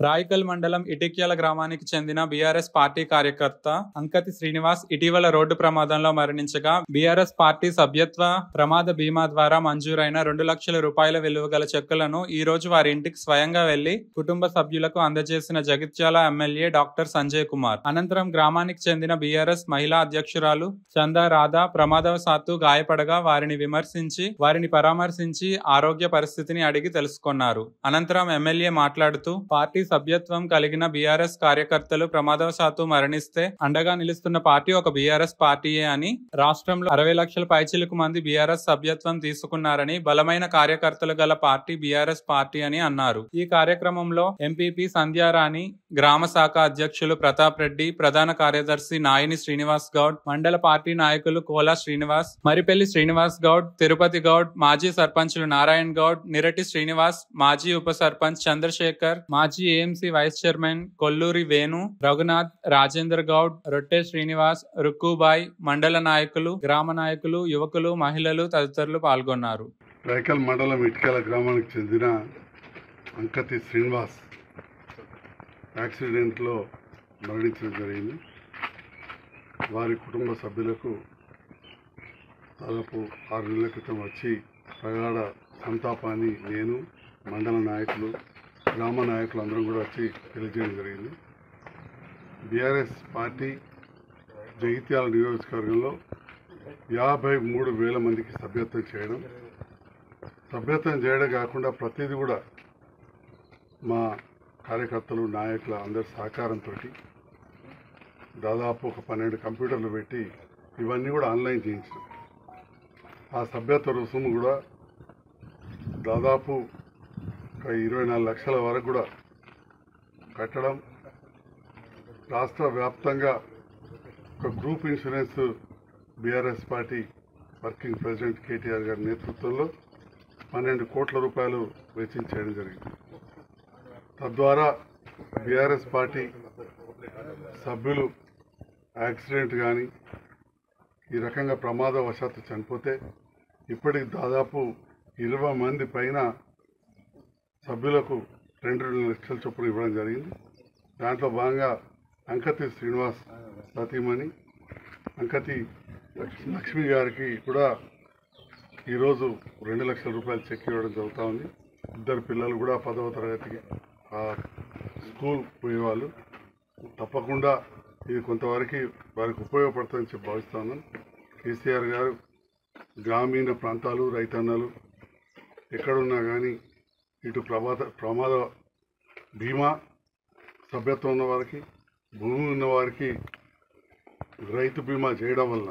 రాయికల్ మండలం ఇటిక్యాల గ్రామానికి చెందిన బీఆర్ఎస్ పార్టీ కార్యకర్త అంకతి శ్రీనివాస్ ఇటీవల రోడ్డు ప్రమాదంలో మరణించగా బీఆర్ఎస్ పార్టీ సభ్యత్వ ప్రమాద బీమా ద్వారా మంజూరైన 2 లక్షల రూపాయల విలువ గల చెక్కులను ఈ రోజు వారి ఇంటికి స్వయంగా వెళ్లి కుటుంబ సభ్యులకు అందజేసిన జగిత్యాల ఎమ్మెల్యే డాక్టర్ సంజయ్ కుమార్. అనంతరం గ్రామానికి చెందిన బీఆర్ఎస్ మహిళా అధ్యక్షురాలు చందా రాధా ప్రమాదవశాత్తు గాయపడగా వారిని పరామర్శించి ఆరోగ్య పరిస్థితిని అడిగి తెలుసుకున్నారు. అనంతరం ఎమ్మెల్యే మాట్లాడుతూ పార్టీ సభ్యత్వం కలిగిన బీఆర్ఎస్ కార్యకర్తలు ప్రమాదవశాత్తు మరణిస్తే అండగా నిలుస్తున్న పార్టీ ఒక బీఆర్ఎస్ పార్టీయే అని, రాష్ట్రంలో 60 లక్షల పైచిలకు మంది బీఆర్ఎస్ సభ్యత్వం తీసుకున్నారని, బలమైన కార్యకర్తలు గల పార్టీ బీఆర్ఎస్ పార్టీ అని అన్నారు. ఈ కార్యక్రమంలో ఎంపీపీ సంధ్యారాణి, గ్రామ శాఖ అధ్యక్షులు ప్రతాప్ రెడ్డి, ప్రధాన కార్యదర్శి నాయిని శ్రీనివాస్ గౌడ్, మండల పార్టీ నాయకులు కోలా శ్రీనివాస్, మరిపెల్లి శ్రీనివాస్ గౌడ్, తిరుపతి గౌడ్, మాజీ సర్పంచులు నారాయణ్ గౌడ్, నిరటి శ్రీనివాస్, మాజీ ఉప సర్పంచ్ చంద్రశేఖర్, మాజీ AMC vice chairman Kolluri Venu, Raghunath, Rajender Goud, Rotte Srinivas, రుక్కుబాయ్, మండల నాయకులు, గ్రామ నాయకులు, యువకులు, మహిళలు తదితరులు పాల్గొన్నారు. రాయికల్ మండలం ఇటిక్యాల గ్రామానికి చెందిన అంకతి శ్రీనివాస్ యాక్సిడెంట్లో మరణించడం జరిగింది. వారి కుటుంబ సభ్యులకు దాదాపు 6 నెలల క్రితం వచ్చి ప్రగాఢ సంతాపాన్ని నేను, మండల నాయకులు, గ్రామ నాయకులు అందరం కూడా వచ్చి తెలియజేయడం జరిగింది. బీఆర్ఎస్ పార్టీ జగిత్యాల నియోజకవర్గంలో 53,000 మందికి సభ్యత్వం చేయడం కాకుండా ప్రతిదీ కూడా మా కార్యకర్తలు, నాయకుల అందరి సహకారంతో దాదాపు ఒక 12 కంప్యూటర్లు పెట్టి ఇవన్నీ కూడా ఆన్లైన్ చేయించాం. ఆ సభ్యత్వ రుసుము కూడా దాదాపు 24 లక్షల వరకు కూడా కట్టడం, రాష్ట్ర వ్యాప్తంగా ఒక group insurance BRS party working president KTR గారి నేతృత్వంలో 12 కోట్ల రూపాయలు వెచ్చించడం జరిగింది. తద్వారా బీఆర్ఎస్ పార్టీ సభ్యులు యాక్సిడెంట్ కానీ ఈ రకంగా ప్రమాదవశాత్తు చనిపోతే ఇప్పటికి దాదాపు 20 మంది పైన సభ్యులకు 2 లక్షల చొప్పున ఇవ్వడం జరిగింది. దాంట్లో భాగంగా అంకతి శ్రీనివాస్ సతీమణి అంకతి లక్ష్మి గారికి కూడా ఈరోజు 2 లక్షల రూపాయలు చెక్ ఇవ్వడం జరుగుతూ ఉంది. 2 పిల్లలు కూడా 10వ తరగతికి స్కూల్ పోయేవాళ్ళు. తప్పకుండా ఇది కొంతవరకు వారికి ఉపయోగపడుతుందని చెప్పి భావిస్తున్నాను. కేసీఆర్ గారు గ్రామీణ ప్రాంతాలు, రైతన్నలు ఎక్కడున్నా కానీ ఇటు ప్రమాద బీమా సభ్యత్వం ఉన్న వారికి, భూమి ఉన్న వారికి రైతు బీమా చేయడం వలన